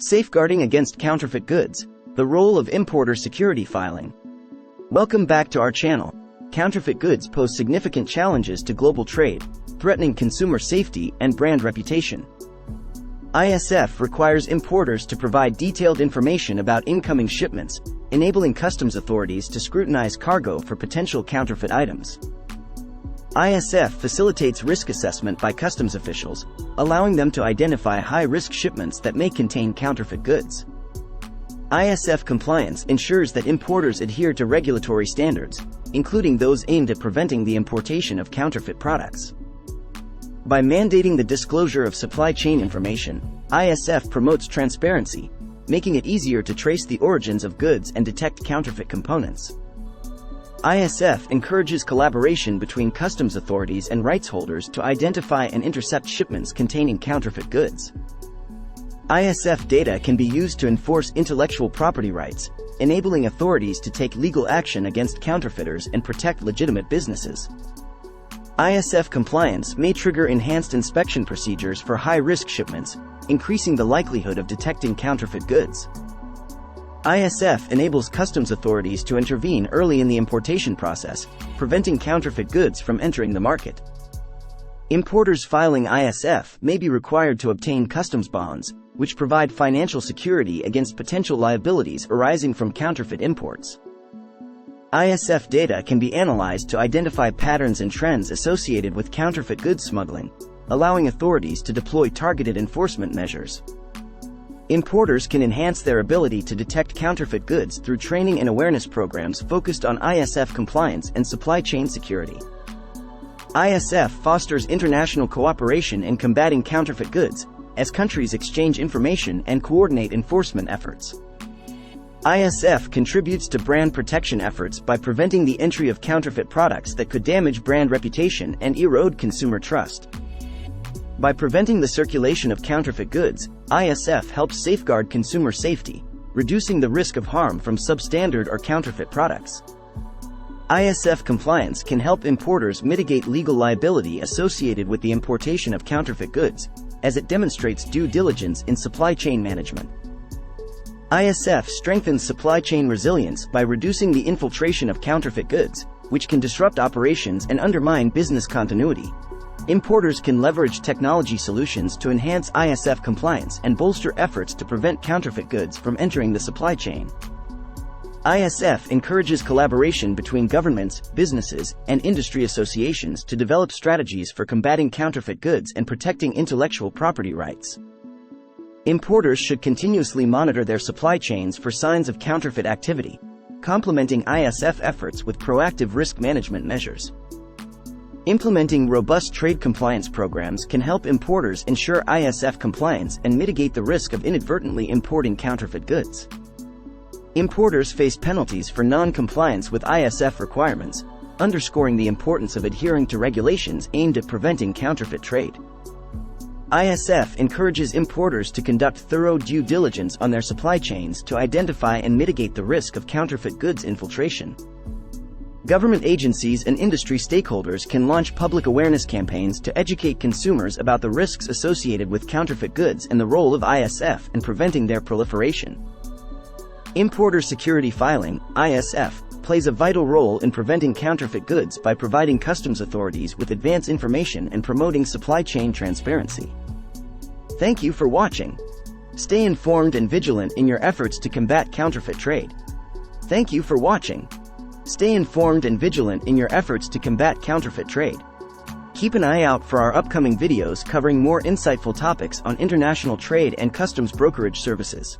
Safeguarding against counterfeit goods, the role of importer security filing. Welcome back to our channel. Counterfeit goods pose significant challenges to global trade, threatening consumer safety and brand reputation. ISF requires importers to provide detailed information about incoming shipments, enabling customs authorities to scrutinize cargo for potential counterfeit items. ISF facilitates risk assessment by customs officials, allowing them to identify high-risk shipments that may contain counterfeit goods. ISF compliance ensures that importers adhere to regulatory standards, including those aimed at preventing the importation of counterfeit products. By mandating the disclosure of supply chain information, ISF promotes transparency, making it easier to trace the origins of goods and detect counterfeit components. ISF encourages collaboration between customs authorities and rights holders to identify and intercept shipments containing counterfeit goods. ISF data can be used to enforce intellectual property rights, enabling authorities to take legal action against counterfeiters and protect legitimate businesses. ISF compliance may trigger enhanced inspection procedures for high-risk shipments, increasing the likelihood of detecting counterfeit goods. ISF enables customs authorities to intervene early in the importation process, preventing counterfeit goods from entering the market. Importers filing ISF may be required to obtain customs bonds, which provide financial security against potential liabilities arising from counterfeit imports. ISF data can be analyzed to identify patterns and trends associated with counterfeit goods smuggling, allowing authorities to deploy targeted enforcement measures. Importers can enhance their ability to detect counterfeit goods through training and awareness programs focused on ISF compliance and supply chain security. ISF fosters international cooperation in combating counterfeit goods, as countries exchange information and coordinate enforcement efforts. ISF contributes to brand protection efforts by preventing the entry of counterfeit products that could damage brand reputation and erode consumer trust. By preventing the circulation of counterfeit goods, ISF helps safeguard consumer safety, reducing the risk of harm from substandard or counterfeit products. ISF compliance can help importers mitigate legal liability associated with the importation of counterfeit goods, as it demonstrates due diligence in supply chain management. ISF strengthens supply chain resilience by reducing the infiltration of counterfeit goods, which can disrupt operations and undermine business continuity. Importers can leverage technology solutions to enhance ISF compliance and bolster efforts to prevent counterfeit goods from entering the supply chain. ISF encourages collaboration between governments, businesses, and industry associations to develop strategies for combating counterfeit goods and protecting intellectual property rights. Importers should continuously monitor their supply chains for signs of counterfeit activity, complementing ISF efforts with proactive risk management measures. Implementing robust trade compliance programs can help importers ensure ISF compliance and mitigate the risk of inadvertently importing counterfeit goods. Importers face penalties for non-compliance with ISF requirements, underscoring the importance of adhering to regulations aimed at preventing counterfeit trade. ISF encourages importers to conduct thorough due diligence on their supply chains to identify and mitigate the risk of counterfeit goods infiltration. Government agencies and industry stakeholders can launch public awareness campaigns to educate consumers about the risks associated with counterfeit goods and the role of ISF in preventing their proliferation. Importer security filing, ISF, plays a vital role in preventing counterfeit goods by providing customs authorities with advance information and promoting supply chain transparency. Thank you for watching. Stay informed and vigilant in your efforts to combat counterfeit trade. Thank you for watching. Stay informed and vigilant in your efforts to combat counterfeit trade. Keep an eye out for our upcoming videos covering more insightful topics on international trade and customs brokerage services.